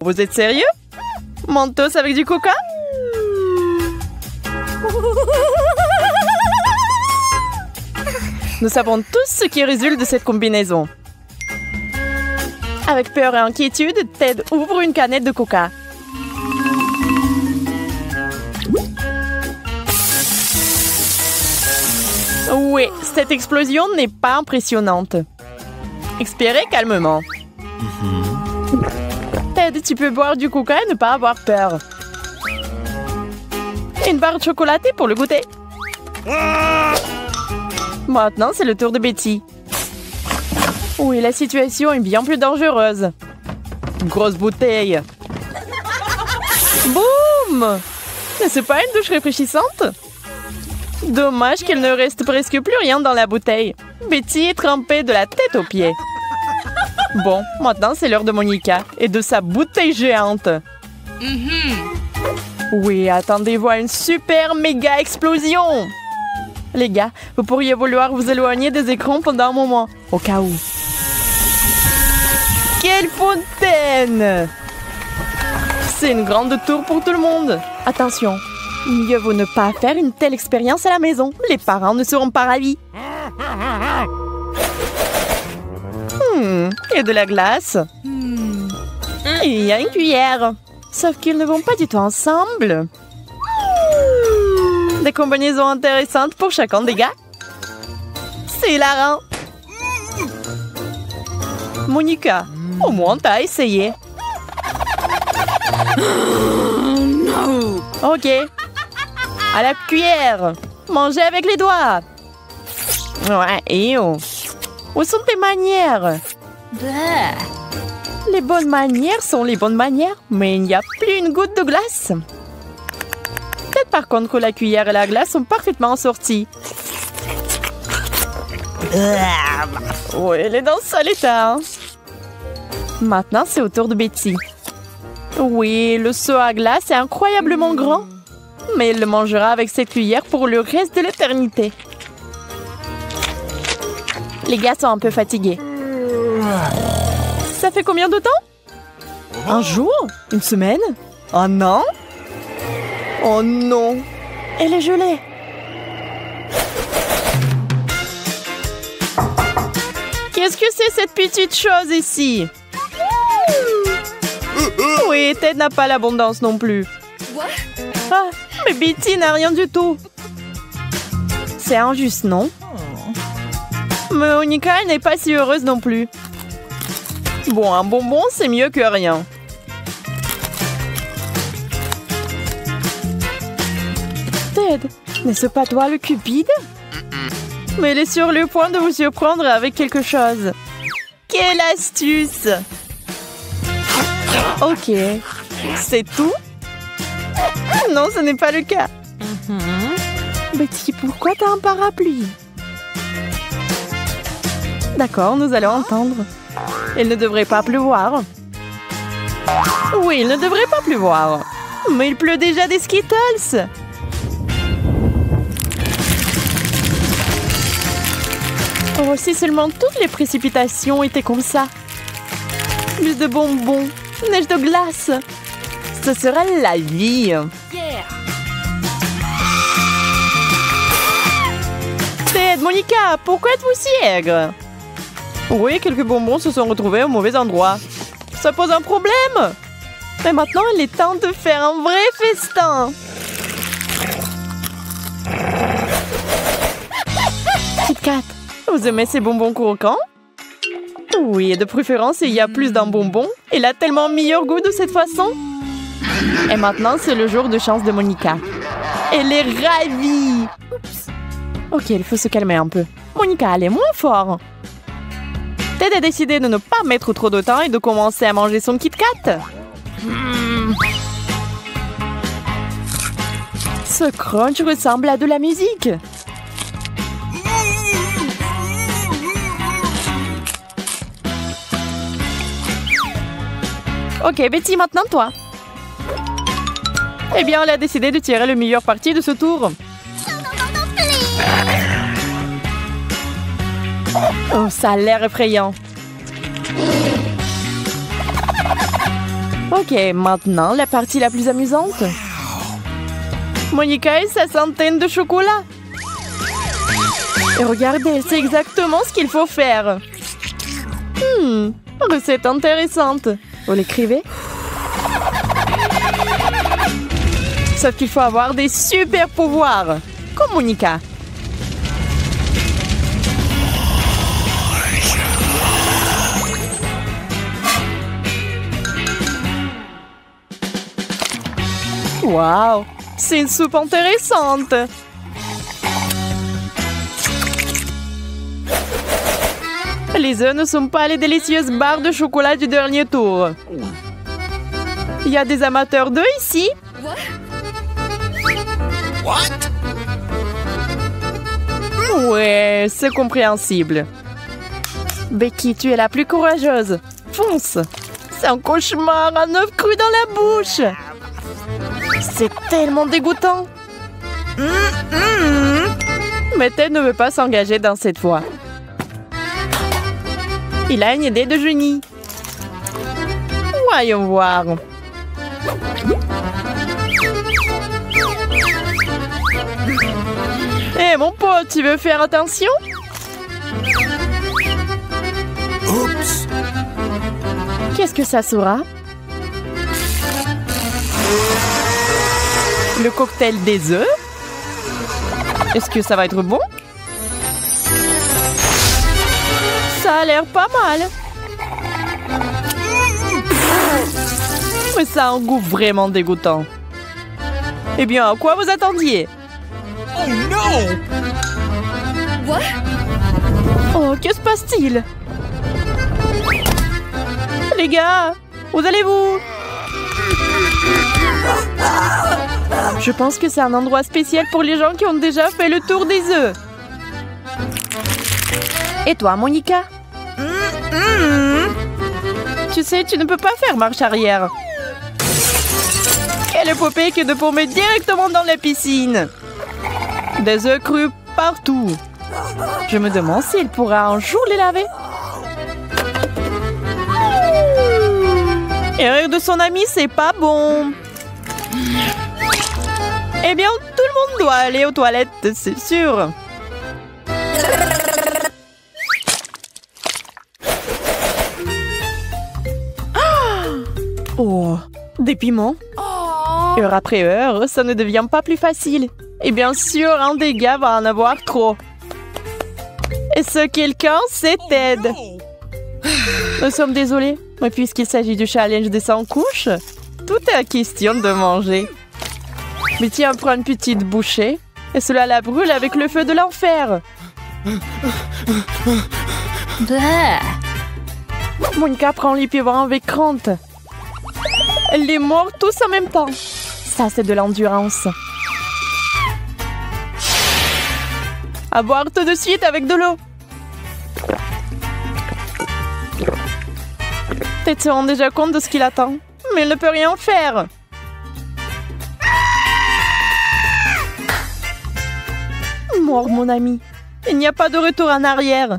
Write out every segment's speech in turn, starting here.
Vous êtes sérieux? Mentos avec du coca? Nous savons tous ce qui résulte de cette combinaison. Avec peur et inquiétude, Ted ouvre une canette de coca. Oui, cette explosion n'est pas impressionnante. Expirez calmement. Ted, tu peux boire du coca et ne pas avoir peur. Une barre de chocolatée pour le goûter. Maintenant, c'est le tour de Betty. Oui, la situation est bien plus dangereuse. Grosse bouteille. Boum! N'est-ce pas une douche rafraîchissante? Dommage qu'il ne reste presque plus rien dans la bouteille. Betty est trempée de la tête aux pieds. Bon, maintenant c'est l'heure de Monica et de sa bouteille géante. Oui, attendez-vous à une super méga explosion. Les gars, vous pourriez vouloir vous éloigner des écrans pendant un moment, au cas où. Quelle fontaine! C'est une grande tour pour tout le monde. Attention, mieux vaut ne pas faire une telle expérience à la maison. Les parents ne seront pas ravis. Il y a de la glace. Et il y a une cuillère. Sauf qu'ils ne vont pas du tout ensemble. Des combinaisons intéressantes pour chacun des gars. C'est hilarant. Monica, au moins t'as essayé. Ok. À la cuillère. Mangez avec les doigts. Ouais, et oh. Où sont tes manières? Les bonnes manières sont les bonnes manières, mais il n'y a plus une goutte de glace. Peut-être par contre que la cuillère et la glace sont parfaitement assorties. Oui, elle est dans le sale état. Maintenant, c'est au tour de Betty. Oui, le seau à glace est incroyablement grand, mais elle le mangera avec cette cuillère pour le reste de l'éternité. Les gars sont un peu fatigués. Ça fait combien de temps? Un jour? Une semaine? Un an? Oh non! Elle est gelée! Qu'est-ce que c'est cette petite chose ici? Oui, Ted n'a pas l'abondance non plus. Ah, mais Betty n'a rien du tout. C'est injuste, non? Mais Monica, elle n'est pas si heureuse non plus. Bon, un bonbon, c'est mieux que rien. Ted, n'est-ce pas toi le cupide? Mais elle est sur le point de vous surprendre avec quelque chose. Quelle astuce! Ok, c'est tout? Non, ce n'est pas le cas. Betty, pourquoi t'as un parapluie? D'accord, nous allons entendre. Il ne devrait pas pleuvoir. Oui, il ne devrait pas pleuvoir. Mais il pleut déjà des Skittles. Oh, si seulement toutes les précipitations étaient comme ça. Plus de bonbons, neige de glace. Ce serait la vie. Ted, Monica, pourquoi êtes-vous si aigre? Oui, quelques bonbons se sont retrouvés au mauvais endroit. Ça pose un problème. Mais maintenant, il est temps de faire un vrai festin. Kit Kat, vous aimez ces bonbons croquants? Oui, et de préférence, il y a plus d'un bonbon. Il a tellement meilleur goût de cette façon. Et maintenant, c'est le jour de chance de Monica. Elle est ravie. Ok, il faut se calmer un peu. Monica, elle est moins fort. Ted a décidé de ne pas mettre trop de temps et de commencer à manger son Kit Kat. Ce crunch ressemble à de la musique. Ok, Betty, maintenant toi. Eh bien, elle a décidé de tirer le meilleur parti de ce tour. Oh, ça a l'air effrayant. Oh, Ok, maintenant la partie la plus amusante. Monica et sa centaine de chocolats. Et regardez, elle sait exactement ce qu'il faut faire. Recette intéressante. Vous l'écrivez? Sauf qu'il faut avoir des super pouvoirs, comme Monica. Waouh, c'est une soupe intéressante. Les œufs ne sont pas les délicieuses barres de chocolat du dernier tour. Il y a des amateurs d'œufs ici? Ouais, c'est compréhensible. Becky, tu es la plus courageuse. Fonce. C'est un cauchemar, un œuf cru dans la bouche. C'est tellement dégoûtant. Mais Ted ne veut pas s'engager dans cette voie. Il a une idée de génie. Voyons voir. Hé, mon pote, tu veux faire attention? Oups. Qu'est-ce que ça sera? Le cocktail des œufs? Est-ce que ça va être bon? Ça a l'air pas mal. Mais ça a un goût vraiment dégoûtant. Eh bien, à quoi vous attendiez? Oh non! Oh, que se passe-t-il? Les gars, où allez-vous? Je pense que c'est un endroit spécial pour les gens qui ont déjà fait le tour des œufs. Et toi, Monica? Tu sais, tu ne peux pas faire marche arrière. Quelle épopée que de tomber directement dans la piscine. Des œufs crus partout. Je me demande s'il pourra un jour les laver. Et rire de son ami, c'est pas bon. Eh bien, tout le monde doit aller aux toilettes, c'est sûr. Oh, des piments. Heure après heure, ça ne devient pas plus facile. Et bien sûr, un des gars va en avoir trop. Et ce quelqu'un, c'est Ted. Nous sommes désolés, mais puisqu'il s'agit du challenge des 100 couches, tout est question de manger. Mais tiens, prends une petite bouchée, et cela la brûle avec le feu de l'enfer. Monica prend les pivants avec crainte. Elle les mord tous en même temps. Ça, c'est de l'endurance. À boire tout de suite avec de l'eau. Ted se rend déjà compte de ce qu'il attend, mais il ne peut rien faire. Mort, mon ami. Il n'y a pas de retour en arrière.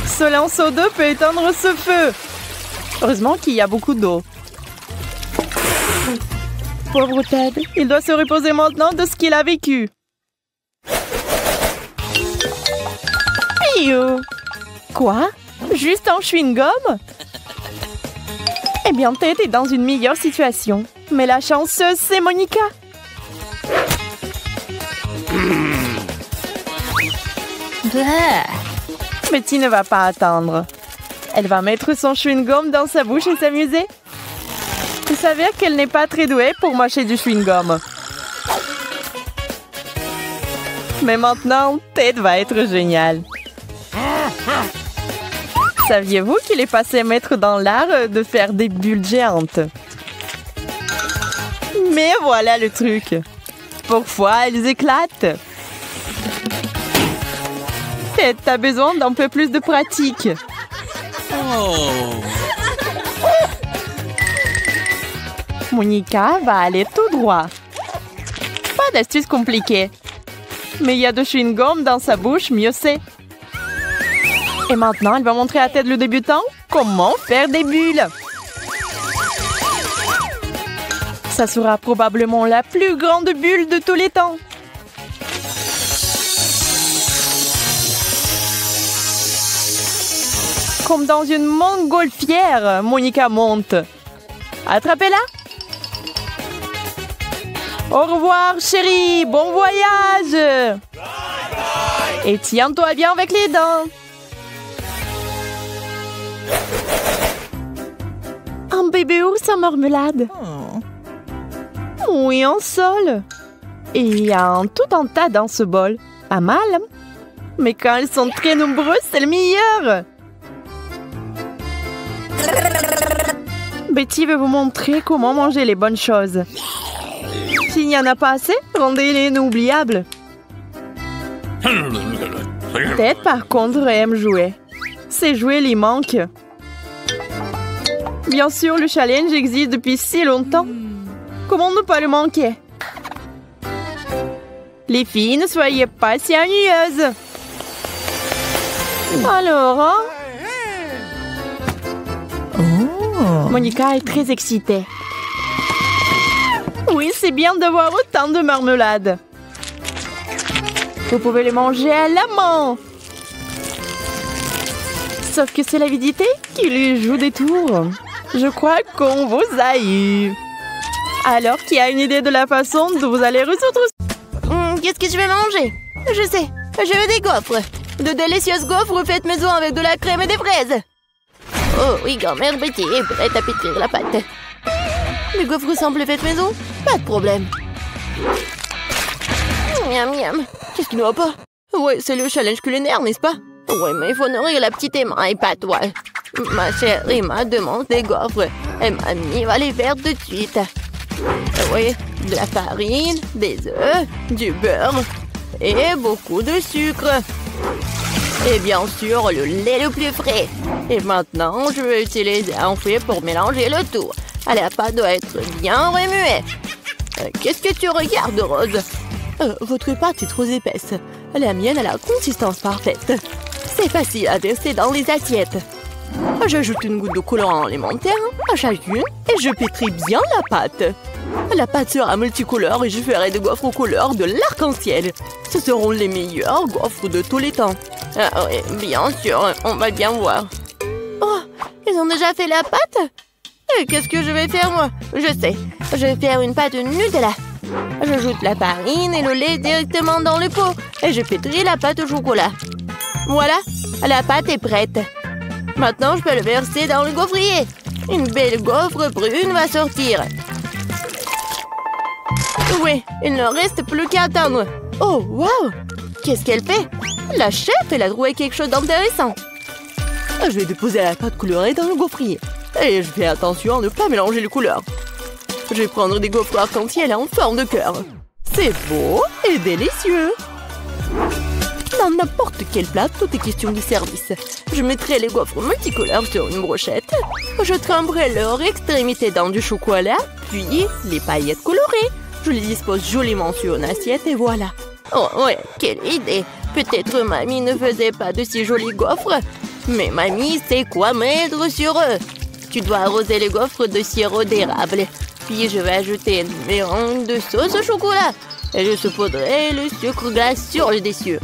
Ce lanceau d'eau peut éteindre ce feu. Heureusement qu'il y a beaucoup d'eau. Pauvre Ted, il doit se reposer maintenant de ce qu'il a vécu. Piou. Quoi? Juste un chewing-gum? Eh bien, Ted est dans une meilleure situation. Mais la chanceuse, c'est Monica. Betty ne va pas attendre. Elle va mettre son chewing-gum dans sa bouche et s'amuser. Il s'avère qu'elle n'est pas très douée pour mâcher du chewing-gum. Mais maintenant, Ted va être génial. Saviez-vous qu'il est passé maître dans l'art de faire des bulles géantes? Mais voilà le truc. Parfois, elles éclatent. Ted, t'as besoin d'un peu plus de pratique. Monica va aller tout droit. Pas d'astuce compliquée. Mais il y a de chewing-gum dans sa bouche, mieux c'est. Et maintenant, elle va montrer à Ted le débutant comment faire des bulles. Ça sera probablement la plus grande bulle de tous les temps. Comme dans une montgolfière, Monica monte. Attrapez-la. Au revoir, chérie. Bon voyage. Et tiens-toi bien avec les dents. Un bébé ours en marmelade. Oui, en sol. Et il y a tout un tas dans ce bol. Pas mal. Mais quand elles sont très nombreuses, c'est le meilleur. Betty veut vous montrer comment manger les bonnes choses. S'il n'y en a pas assez, rendez-les inoubliables. Ted, par contre, aime jouer. Ces jouets lui manquent. Bien sûr, le challenge existe depuis si longtemps. Comment ne pas le manquer? Les filles, ne soyez pas si ennuyeuses. Alors, hein? Monica est très excitée. Oui, c'est bien d'avoir autant de marmelade. Vous pouvez les manger à la main. Sauf que c'est l'avidité qui lui joue des tours. Je crois qu'on vous a eu. Alors, qui a une idée de la façon dont vous allez résoudre? Qu'est-ce que je vais manger? Je sais, je veux des gaufres. De délicieuses gaufres faites maison avec de la crème et des fraises. Oh oui, grand-mère Betty est prête à pétrir la pâte. Les gaufres simples faites maison? Pas de problème. Miam miam. Qu'est-ce qui ne va pas? Ouais, c'est le challenge culinaire, n'est-ce pas? Ouais, mais il faut nourrir la petite Emma et pas toi. Ma chère Emma demande des gaufres. Et mamie va les faire tout de suite. Oui, de la farine, des œufs, du beurre et beaucoup de sucre. Et bien sûr, le lait le plus frais. Et maintenant, je vais utiliser un fouet pour mélanger le tout. La pâte doit être bien remuée. Qu'est-ce que tu regardes, Rose? Votre pâte est trop épaisse. La mienne a la consistance parfaite. C'est facile à verser dans les assiettes. J'ajoute une goutte de colorant alimentaire à chacune et je pétris bien la pâte. La pâte sera multicolore et je ferai des gaufres aux couleurs de l'arc-en-ciel. Ce seront les meilleurs gaufres de tous les temps. Ah oui, bien sûr, on va bien voir. Oh, ils ont déjà fait la pâte? Qu'est-ce que je vais faire, moi? Je sais, je vais faire une pâte Nutella. J'ajoute la farine et le lait directement dans le pot et je pétris la pâte au chocolat. Voilà, la pâte est prête. Maintenant, je peux le verser dans le gaufrier. Une belle gaufre brune va sortir. Oui, il ne reste plus qu'à attendre. Oh, wow! Qu'est-ce qu'elle fait? La chef, elle a trouvé quelque chose d'intéressant. Je vais déposer la pâte colorée dans le gaufrier. Et je fais attention à ne pas mélanger les couleurs. Je vais prendre des gaufres arc-en-ciel en forme de cœur. C'est beau et délicieux. Dans n'importe quel plat, tout est question de service. Je mettrai les gaufres multicolores sur une brochette. Je tremperai leur extrémité dans du chocolat, puis les paillettes colorées. Je les dispose joliment sur une assiette et voilà. Oh ouais, quelle idée! Peut-être mamie ne faisait pas de si jolies gaufres, mais mamie sait quoi mettre sur eux. Tu dois arroser les gaufres de sirop d'érable. Puis je vais ajouter une mélange de sauce au chocolat. Et je saupoudrerai le sucre glace sur le dessus.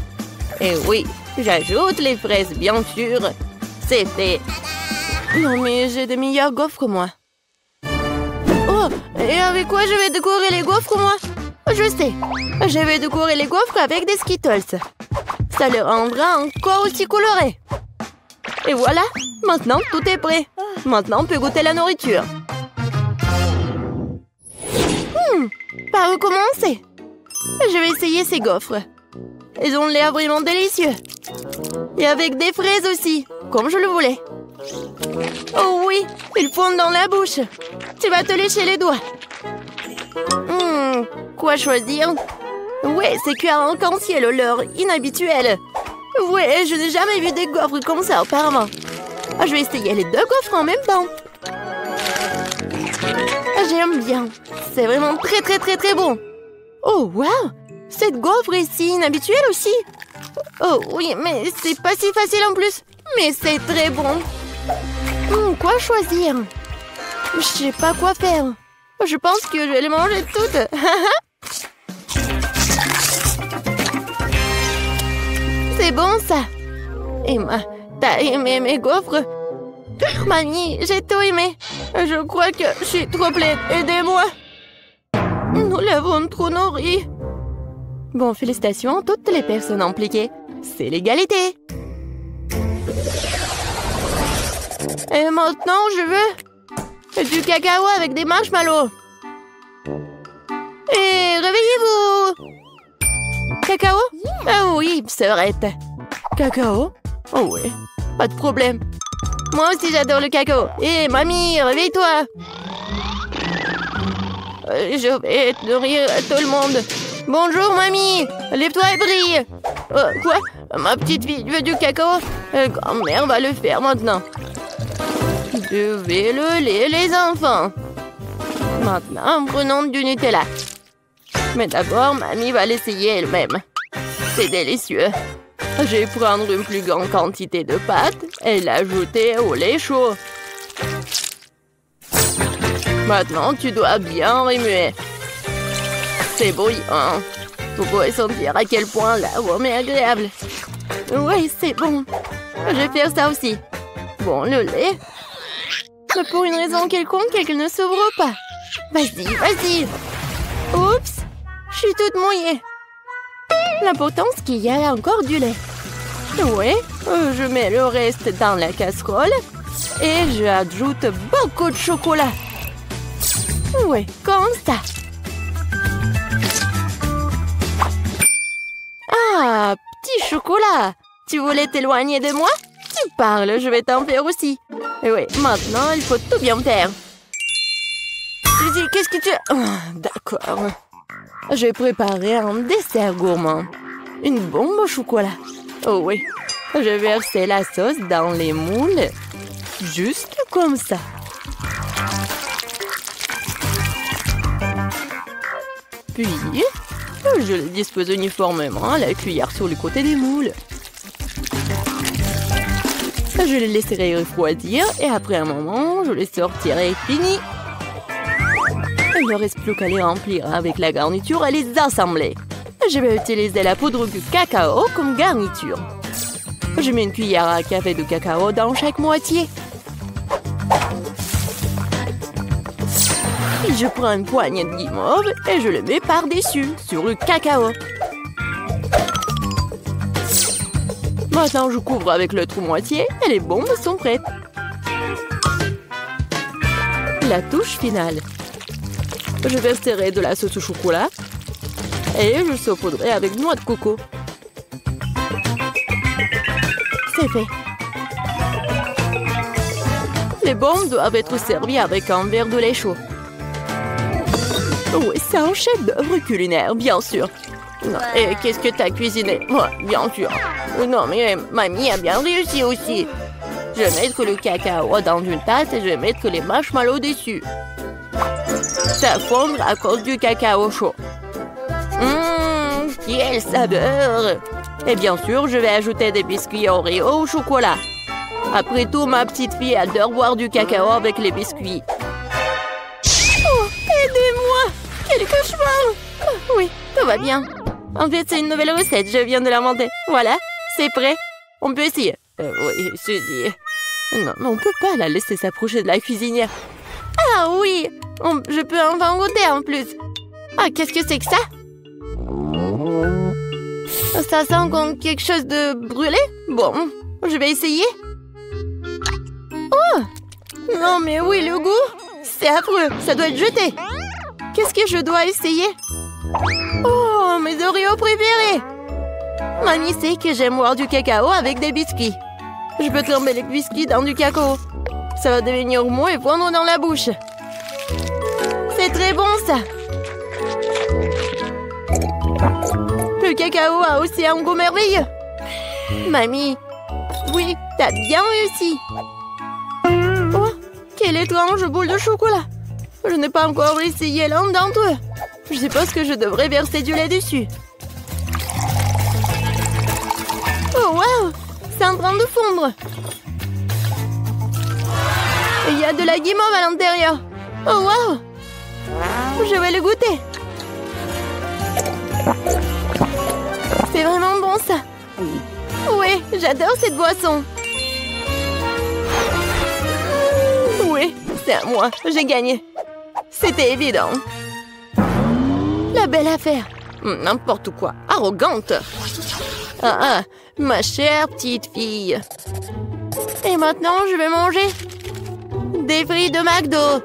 Et oui, j'ajoute les fraises, bien sûr. C'est fait. Non, mais j'ai de meilleures gaufres, moi. Oh, et avec quoi je vais décorer les gaufres, moi? Je sais, je vais décorer les gaufres avec des Skittles. Ça les rendra encore aussi colorés. Et voilà, maintenant tout est prêt. Maintenant on peut goûter la nourriture. Par où commencer? Je vais essayer ces gaufres. Ils ont l'air vraiment délicieux. Et avec des fraises aussi, comme je le voulais. Oh oui, ils fondent dans la bouche. Tu vas te lécher les doigts. Quoi choisir? Ouais, c'est cuir en arc-en-ciel, l'heure inhabituelle. Ouais, je n'ai jamais vu des gaufres comme ça auparavant. Je vais essayer les deux gaufres en même temps. J'aime bien. C'est vraiment très bon. Oh, wow! Cette gaufre est si inhabituelle aussi. Oh oui, mais c'est pas si facile en plus. Mais c'est très bon. Quoi choisir? Je sais pas quoi faire. Je pense que je vais les manger toutes. C'est bon ça. Emma, t'as aimé mes gaufres? Mamie, j'ai tout aimé. Je crois que je suis trop pleine. Aidez-moi. Nous l'avons trop nourri. Bon, félicitations à toutes les personnes impliquées. C'est l'égalité. Et maintenant, je veux du cacao avec des marshmallows. Et réveillez-vous. Cacao? Ah oui, sœurette. Cacao? Oh oui, pas de problème. Moi aussi, j'adore le cacao. Hé, mamie, réveille-toi. Je vais nourrir tout le monde. Bonjour, mamie. Lève-toi et brille. Quoi? Ma petite fille veut du cacao? Grand-mère va le faire maintenant. Je vais le lait, les enfants. Maintenant, prenons du Nutella. Mais d'abord, mamie va l'essayer elle-même. C'est délicieux. Je vais prendre une plus grande quantité de pâte et l'ajouter au lait chaud. Maintenant, tu dois bien remuer. C'est bouillant. Vous pouvez sentir à quel point l'arôme est agréable. Oui, c'est bon. Je vais faire ça aussi. Bon, le lait. Mais pour une raison quelconque, elle ne s'ouvre pas. Vas-y, vas-y. Oups, je suis toute mouillée. L'important, c'est qu'il y a encore du lait. Oui, je mets le reste dans la casserole et j'ajoute beaucoup de chocolat. Oui, comme ça. Ah, petit chocolat. Tu voulais t'éloigner de moi? Tu parles, je vais t'en faire aussi. Et oui, maintenant, il faut tout bien faire. Suzy, qu'est-ce que tu... D'accord. Je vais préparer un dessert gourmand. Une bombe au chocolat. Oh oui. Je vais verser la sauce dans les moules. Juste comme ça. Puis, je les dispose uniformément à la cuillère sur le côté des moules. Je les laisserai refroidir et après un moment, je les sortirai fini. Il ne reste plus qu'à les remplir avec la garniture et les assembler. Je vais utiliser la poudre de cacao comme garniture. Je mets une cuillère à café de cacao dans chaque moitié. Puis je prends une poignée de guimauve et je le mets par-dessus, sur le cacao. Maintenant, je couvre avec l'autre moitié et les bombes sont prêtes. La touche finale. Je verserai de la sauce au chocolat et je saupoudrerai avec noix de coco. C'est fait. Les bombes doivent être servies avec un verre de lait chaud. Oui, c'est un chef-d'œuvre culinaire, bien sûr. Non, et qu'est-ce que t'as cuisiné? Ouais, bien sûr. Non, mais mamie a bien réussi aussi. Je vais mettre le cacao dans une tasse et je vais mettre les marshmallows dessus. Ça fondre à cause du cacao chaud. Quelle saveur! Et bien sûr, je vais ajouter des biscuits Oreo au chocolat. Après tout, ma petite fille adore boire du cacao avec les biscuits. Oh, aidez-moi! Quel cauchemar! Oui, tout va bien. En fait, c'est une nouvelle recette, je viens de l'inventer. Voilà, c'est prêt. On peut essayer. Oui, Suzy. Non, mais on peut pas la laisser s'approcher de la cuisinière. Ah oui! Je peux enfin goûter en plus. Ah, qu'est-ce que c'est que ça? Ça sent comme quelque chose de brûlé? Bon, je vais essayer. Oh! Non, mais oui, le goût! C'est affreux, ça doit être jeté. Qu'est-ce que je dois essayer? Oh, mes Oreos préférés! Mamie sait que j'aime boire du cacao avec des biscuits. Je peux tremper les biscuits dans du cacao. Ça va devenir mou et fondre dans la bouche. C'est très bon, ça! Le cacao a aussi un goût merveilleux. Mamie, oui, t'as bien réussi. Oh, quelle étrange boule de chocolat. Je n'ai pas encore essayé l'un d'entre eux. Je suppose que je devrais verser du lait dessus. Oh, wow! c'est en train de fondre. Il y a de la guimauve à l'intérieur. Oh, wow! Je vais le goûter. C'est vraiment bon, ça. Oui, j'adore cette boisson. Oui, c'est à moi. J'ai gagné. C'était évident. La belle affaire. N'importe quoi. Arrogante. Ah, ma chère petite fille. Et maintenant, je vais manger des frites de McDo.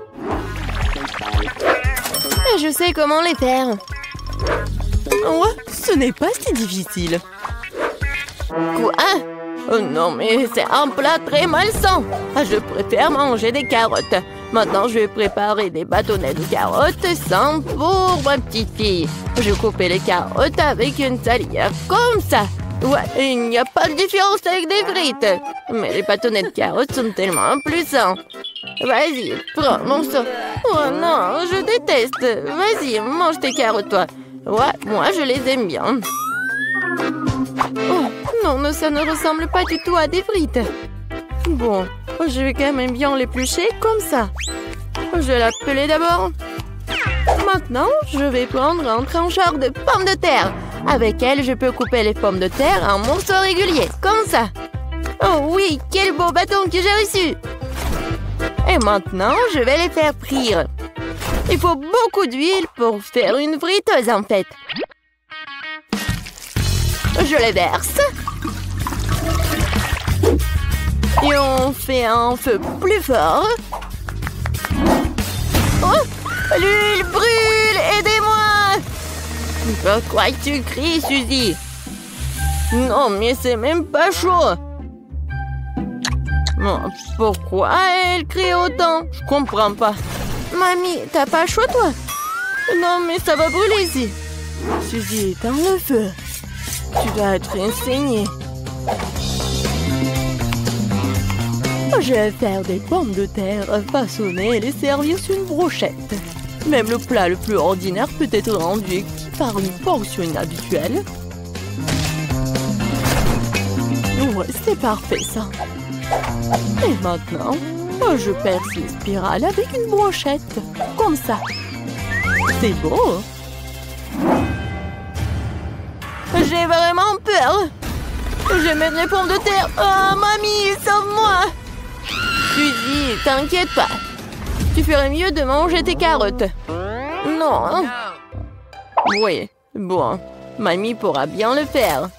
Et je sais comment les faire. Oh, ce n'est pas si difficile. Quoi? Oh non, mais c'est un plat très malsain. Je préfère manger des carottes. Maintenant, je vais préparer des bâtonnets de carottes sans pour ma petite fille. Je coupe les carottes avec une salière comme ça. Ouais, il n'y a pas de différence avec des frites. Mais les bâtonnets de carottes sont tellement plus sains. Vas-y, prends mon sang. Oh non, je déteste. Vas-y, mange tes carottes, toi. Ouais, moi, je les aime bien. Oh, non, ça ne ressemble pas du tout à des frites. Bon, je vais quand même bien l'éplucher comme ça. Je vais l'appeler d'abord. Maintenant, je vais prendre un trancheur de pommes de terre. Avec elle, je peux couper les pommes de terre en morceaux réguliers, comme ça. Oh oui, quel beau bâton que j'ai reçu! Et maintenant, je vais les faire frire. Il faut beaucoup d'huile pour faire une friteuse, en fait. Je les verse. Et on fait un feu plus fort. Oh! L'huile brûle! Aidez-moi! Pourquoi tu cries, Suzy? Non, mais c'est même pas chaud. Pourquoi elle crie autant? Je comprends pas. Mamie, t'as pas chaud, toi? Non, mais ça va brûler ici. Suzy, éteins le feu. Tu dois être enseignée. Je vais faire des pommes de terre façonnées et les servir sur une brochette. Même le plat le plus ordinaire peut être rendu par une portion inhabituelle. Ouais, c'est parfait, ça. Et maintenant, je perce les spirales avec une brochette. Comme ça. C'est beau. J'ai vraiment peur. Je vais mettre les pommes de terre. Oh, mamie, sauve-moi. Suzy, t'inquiète pas. Tu ferais mieux de manger tes carottes. Non. Oui, bon. Mamie pourra bien le faire.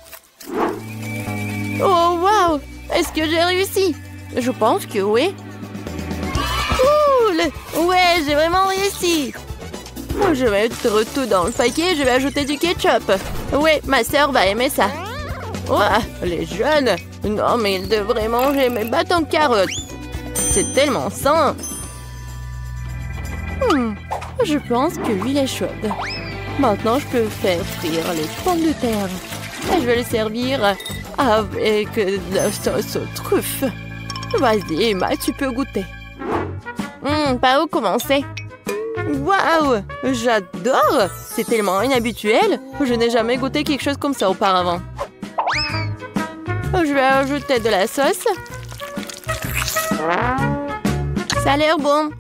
Oh, wow! Est-ce que j'ai réussi? Je pense que oui. Cool! Ouais, j'ai vraiment réussi. Je vais mettre tout dans le paquet et je vais ajouter du ketchup. Oui, ma sœur va aimer ça. Ouah, les jeunes! Non, mais ils devraient manger mes bâtons de carottes. C'est tellement sain. Je pense que l'huile est chaude. Maintenant, je peux faire frire les pommes de terre. Et je vais les servir avec de la sauce aux truffes. Vas-y, Emma, tu peux goûter. Par où commencer? Waouh! J'adore! C'est tellement inhabituel. Je n'ai jamais goûté quelque chose comme ça auparavant. Je vais ajouter de la sauce. Ça a l'air bon.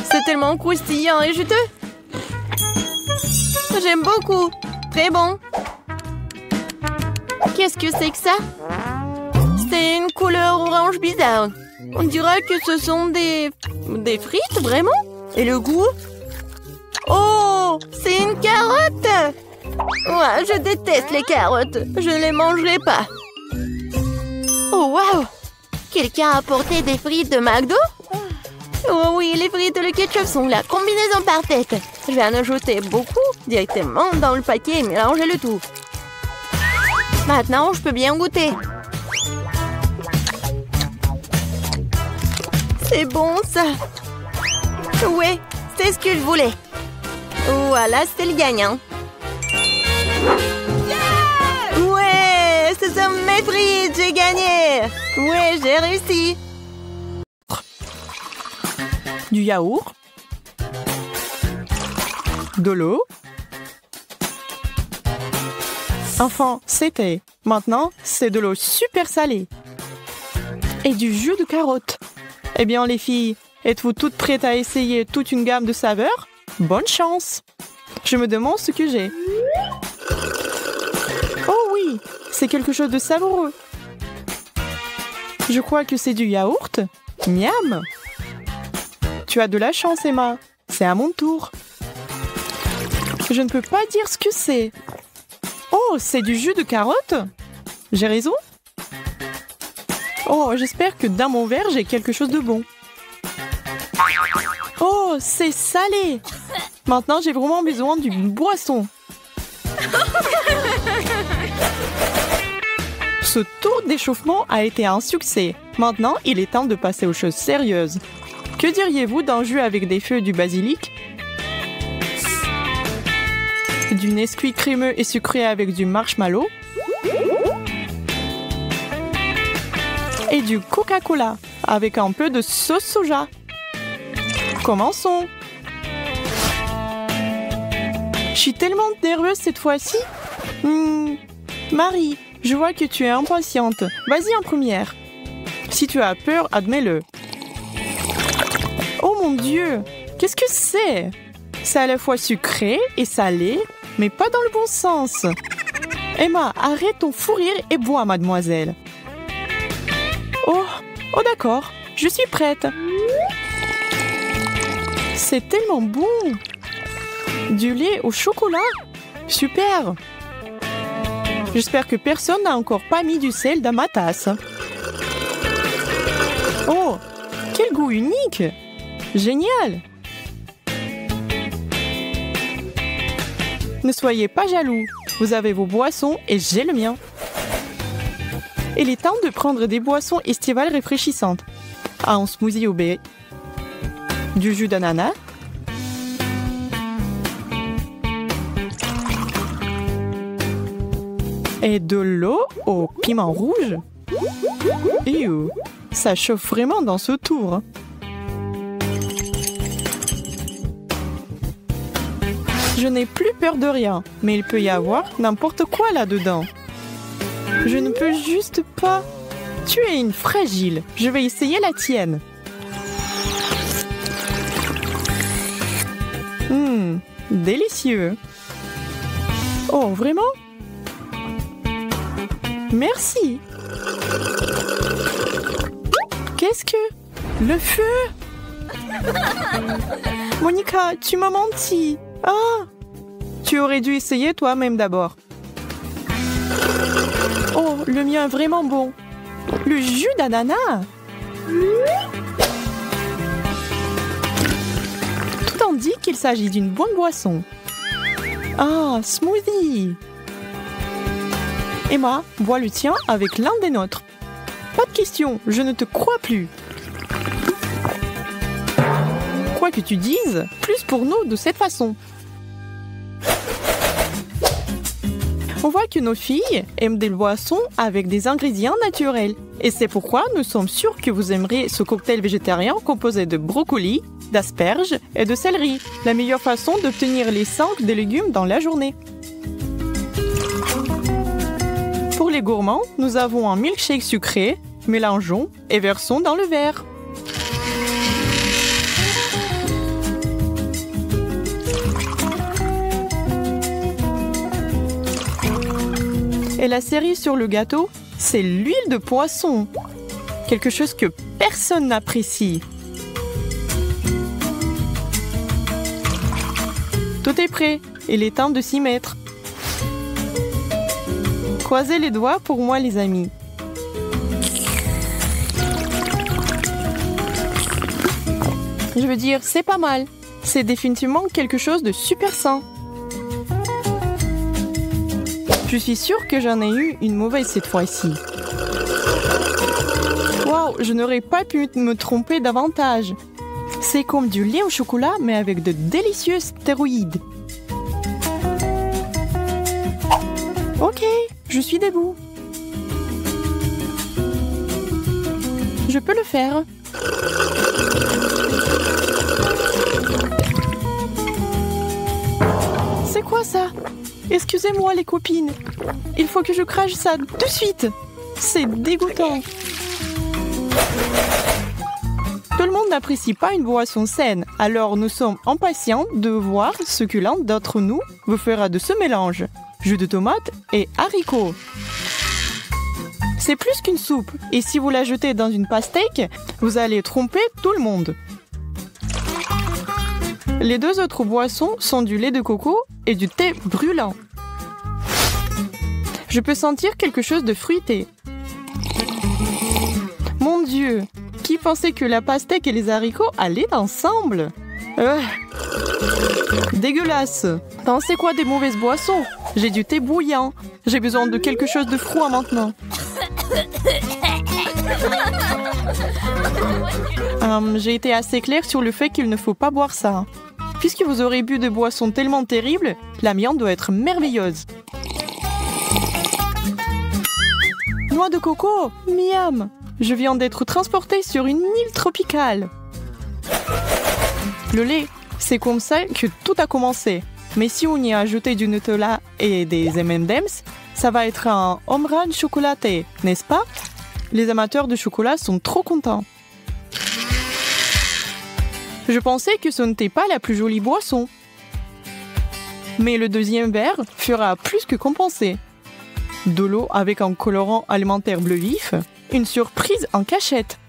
C'est tellement croustillant et juteux. J'aime beaucoup. Très bon. Qu'est-ce que c'est que ça? C'est une couleur orange bizarre. On dirait que ce sont des frites, vraiment? Et le goût? Oh, c'est une carotte! Ouais, je déteste les carottes. Je ne les mangerai pas. Oh, wow! Quelqu'un a apporté des frites de McDo? Oh oui, les frites et le ketchup sont la combinaison parfaite. Je vais en ajouter beaucoup directement dans le paquet et mélanger le tout. Maintenant, je peux bien goûter. C'est bon, ça. Ouais, c'est ce que je voulais. Voilà, c'est le gagnant. Ouais, ce sont mes frites, j'ai gagné. Ouais, j'ai réussi. Du yaourt, de l'eau, Enfin, c'était. Maintenant, c'est de l'eau super salée. Et du jus de carotte. Eh bien, les filles, êtes-vous toutes prêtes à essayer toute une gamme de saveurs? Bonne chance! Je me demande ce que j'ai. Oh oui, c'est quelque chose de savoureux. Je crois que c'est du yaourt. Miam! Tu as de la chance, Emma. C'est à mon tour. Je ne peux pas dire ce que c'est. Oh, c'est du jus de carotte? J'ai raison? Oh, j'espère que dans mon verre, j'ai quelque chose de bon. Oh, c'est salé! Maintenant, j'ai vraiment besoin d'une boisson. Ce tour d'échauffement a été un succès. Maintenant, il est temps de passer aux choses sérieuses. Que diriez-vous d'un jus avec des feuilles du basilic? Du Nesquik crémeux et sucré avec du marshmallow? Et du Coca-Cola avec un peu de sauce soja. Commençons! Je suis tellement nerveuse cette fois-ci. Marie, je vois que tu es impatiente. Vas-y en première. Si tu as peur, admets-le. Oh mon Dieu! Qu'est-ce que c'est? C'est à la fois sucré et salé, mais pas dans le bon sens. Emma, arrête ton fou rire et bois, mademoiselle. Oh d'accord, je suis prête. C'est tellement bon. Du lait au chocolat? Super! J'espère que personne n'a encore pas mis du sel dans ma tasse. Oh, quel goût unique! Génial! Ne soyez pas jaloux, vous avez vos boissons et j'ai le mien. Il est temps de prendre des boissons estivales rafraîchissantes. Un smoothie au baies, du jus d'ananas, et de l'eau au piment rouge. Ew, ça chauffe vraiment dans ce tour. Je n'ai plus peur de rien, mais il peut y avoir n'importe quoi là-dedans. Je ne peux juste pas. Tu es une fragile. Je vais essayer la tienne. Délicieux. Oh, vraiment? Merci. Qu'est-ce que... Le feu? Monica, tu m'as menti. Ah! Tu aurais dû essayer toi-même d'abord. Oh, le mien est vraiment bon. Le jus d'ananas. Tout en dit qu'il s'agit d'une bonne boisson. Ah, smoothie. Emma, bois le tien avec l'un des nôtres. Pas de question, je ne te crois plus. Quoi que tu dises, plus pour nous de cette façon. On voit que nos filles aiment des boissons avec des ingrédients naturels. Et c'est pourquoi nous sommes sûrs que vous aimerez ce cocktail végétarien composé de brocolis, d'asperges et de céleri. La meilleure façon d'obtenir les 5 des légumes dans la journée. Pour les gourmands, nous avons un milkshake sucré. Mélangeons et versons dans le verre. Et la cerise sur le gâteau, c'est l'huile de poisson. Quelque chose que personne n'apprécie. Tout est prêt, il est temps de s'y mettre. Croisez les doigts pour moi, les amis. Je veux dire, c'est pas mal. C'est définitivement quelque chose de super sain. Je suis sûre que j'en ai eu une mauvaise cette fois-ci. Waouh, je n'aurais pas pu me tromper davantage. C'est comme du lait au chocolat, mais avec de délicieux stéroïdes. Ok, je suis debout. Je peux le faire. C'est quoi ça? Excusez-moi les copines. Il faut que je crache ça de suite. C'est dégoûtant. Tout le monde n'apprécie pas une boisson saine, alors nous sommes impatients de voir ce que l'un d'entre nous vous fera de ce mélange. Jus de tomate et haricots. C'est plus qu'une soupe, et si vous la jetez dans une pastèque, vous allez tromper tout le monde. Les deux autres boissons sont du lait de coco et du thé brûlant. Je peux sentir quelque chose de fruité. Mon Dieu, qui pensait que la pastèque et les haricots allaient ensemble? Dégueulasse. Pensez quoi des mauvaises boissons? J'ai du thé bouillant. J'ai besoin de quelque chose de froid maintenant. J'ai été assez claire sur le fait qu'il ne faut pas boire ça. Puisque vous aurez bu de boissons tellement terribles, la mienne doit être merveilleuse. Noix de coco, miam! Je viens d'être transportée sur une île tropicale. Le lait, c'est comme ça que tout a commencé. Mais si on y a ajouté du Nutella et des M&M's, ça va être un home run chocolaté, n'est-ce pas? Les amateurs de chocolat sont trop contents. Je pensais que ce n'était pas la plus jolie boisson. Mais le deuxième verre fera plus que compenser. De l'eau avec un colorant alimentaire bleu vif, une surprise en cachette.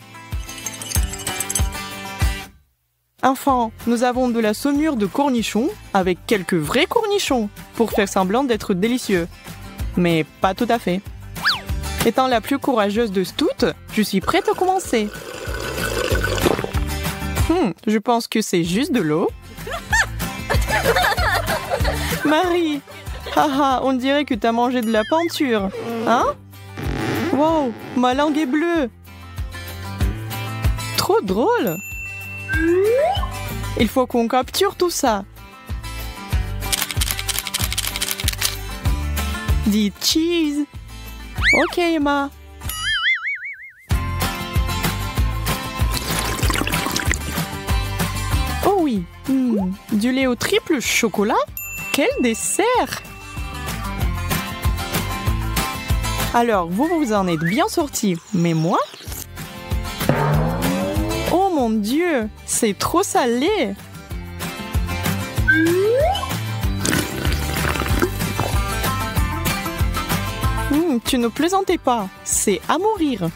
Enfin, nous avons de la saumure de cornichons avec quelques vrais cornichons pour faire semblant d'être délicieux. Mais pas tout à fait. Étant la plus courageuse de toutes, je suis prête à commencer. Je pense que c'est juste de l'eau. Marie, haha, on dirait que t'as mangé de la peinture. Hein? Wow, ma langue est bleue. Trop drôle. Il faut qu'on capture tout ça. Dis cheese. Ok, Emma. Oh oui, du lait au triple chocolat? Quel dessert! Alors, vous en êtes bien sortis, mais moi? Oh mon Dieu, c'est trop salé! Tu ne plaisantais pas, c'est à mourir!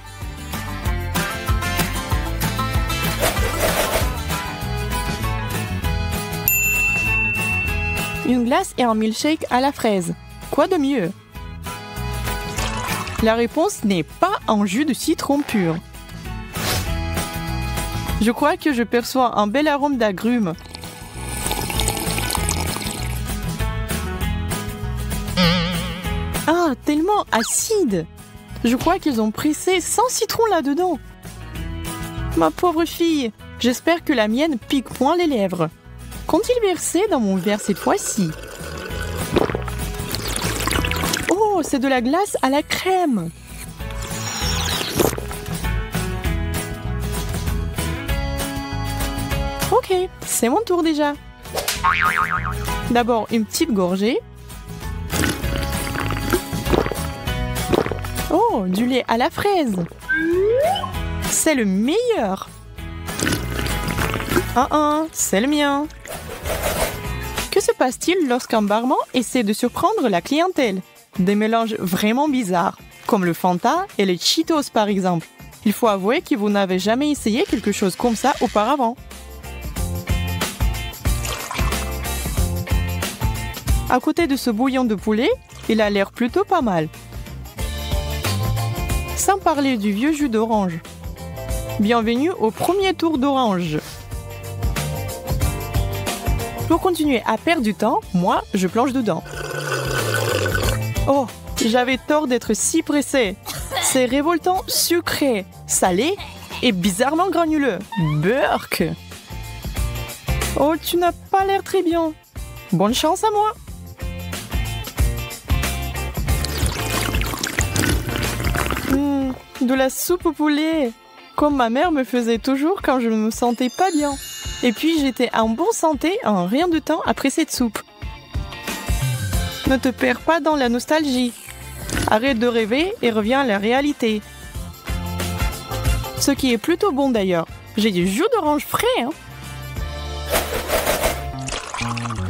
Une glace et un milkshake à la fraise. Quoi de mieux? La réponse n'est pas un jus de citron pur. Je crois que je perçois un bel arôme d'agrumes. Ah, tellement acide! Je crois qu'ils ont pressé 100 citrons là-dedans. Ma pauvre fille, j'espère que la mienne pique point les lèvres. Qu'ont-ils versé dans mon verre cette fois-ci? Oh, c'est de la glace à la crème. Ok, c'est mon tour déjà. D'abord, une petite gorgée. Oh, du lait à la fraise. C'est le meilleur. C'est le mien. Que se passe-t-il lorsqu'un barman essaie de surprendre la clientèle? Des mélanges vraiment bizarres, comme le Fanta et les Cheetos par exemple. Il faut avouer que vous n'avez jamais essayé quelque chose comme ça auparavant. À côté de ce bouillon de poulet, il a l'air plutôt pas mal. Sans parler du vieux jus d'orange. Bienvenue au premier tour d'orange. Pour continuer à perdre du temps, moi, je plonge dedans. Oh, j'avais tort d'être si pressée. C'est révoltant, sucré, salé et bizarrement granuleux. Burk! Oh, tu n'as pas l'air très bien. Bonne chance à moi. De la soupe au poulet, comme ma mère me faisait toujours quand je ne me sentais pas bien. Et puis j'étais en bonne santé en rien de temps après cette soupe. Ne te perds pas dans la nostalgie. Arrête de rêver et reviens à la réalité. Ce qui est plutôt bon d'ailleurs. J'ai du jus d'orange frais, hein.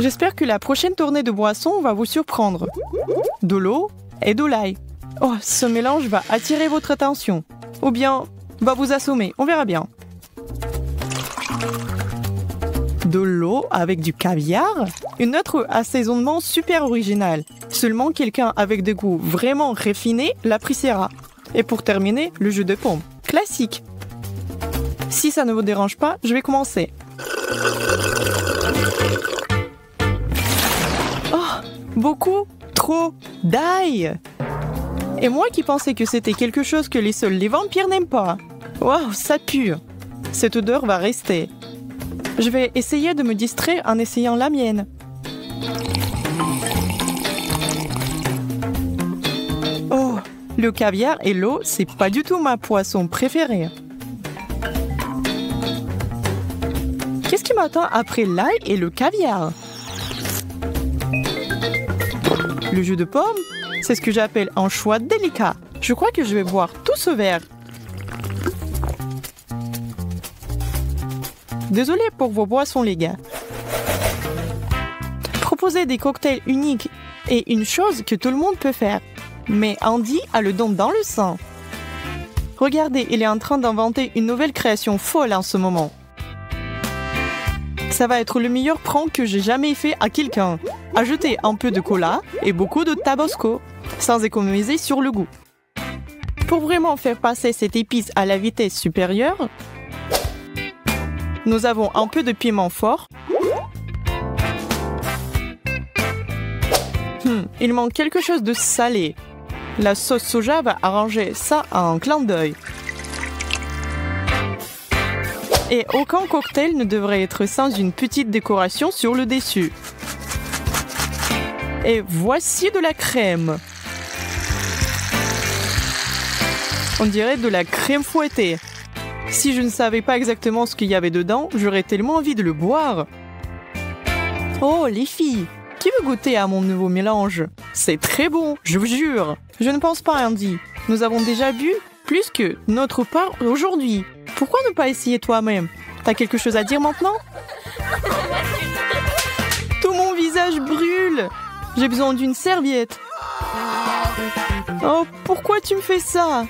J'espère que la prochaine tournée de boissons va vous surprendre. De l'eau et de l'ail. Oh, ce mélange va attirer votre attention. Ou bien, va vous assommer, on verra bien. De l'eau avec du caviar? Une autre assaisonnement super original. Seulement quelqu'un avec des goûts vraiment raffinés l'appréciera. Et pour terminer, le jus de pomme. Classique. Si ça ne vous dérange pas, je vais commencer. Oh, beaucoup, trop d'ail. Et moi qui pensais que c'était quelque chose que seuls les vampires n'aiment pas. Waouh, ça pue. Cette odeur va rester. Je vais essayer de me distraire en essayant la mienne. Oh, le caviar et l'eau, c'est pas du tout ma poisson préférée. Qu'est-ce qui m'attend après l'ail et le caviar? Le jus de pomme, c'est ce que j'appelle un choix délicat. Je crois que je vais boire tout ce verre. Désolé pour vos boissons, les gars. Proposer des cocktails uniques est une chose que tout le monde peut faire. Mais Andy a le don dans le sang. Regardez, il est en train d'inventer une nouvelle création folle en ce moment. Ça va être le meilleur prank que j'ai jamais fait à quelqu'un. Ajouter un peu de cola et beaucoup de tabasco, sans économiser sur le goût. Pour vraiment faire passer cette épice à la vitesse supérieure, nous avons un peu de piment fort. Il manque quelque chose de salé. La sauce soja va arranger ça à un clin d'œil. Et aucun cocktail ne devrait être sans une petite décoration sur le dessus. Et voici de la crème. On dirait de la crème fouettée. Si je ne savais pas exactement ce qu'il y avait dedans, j'aurais tellement envie de le boire. Oh, les filles, qui veut goûter à mon nouveau mélange? C'est très bon, je vous jure. Je ne pense pas, Andy. Nous avons déjà bu plus que notre part aujourd'hui. Pourquoi ne pas essayer toi-même? T'as quelque chose à dire maintenant? Tout mon visage brûle. J'ai besoin d'une serviette. Oh, pourquoi tu me fais ça?